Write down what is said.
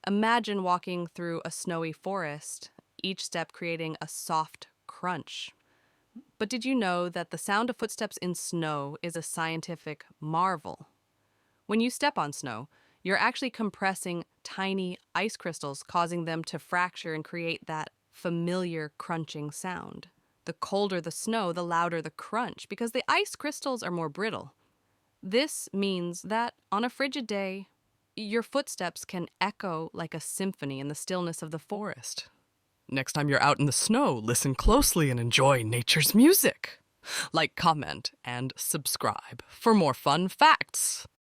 Imagine walking through a snowy forest, each step creating a soft crunch. But did you know that the sound of footsteps in snow is a scientific marvel? When you step on snow, you're actually compressing tiny ice crystals, causing them to fracture and create that familiar crunching sound. The colder the snow, the louder the crunch, because the ice crystals are more brittle. This means that on a frigid day, your footsteps can echo like a symphony in the stillness of the forest. Next time you're out in the snow, listen closely and enjoy nature's music. Like, comment, and subscribe for more fun facts.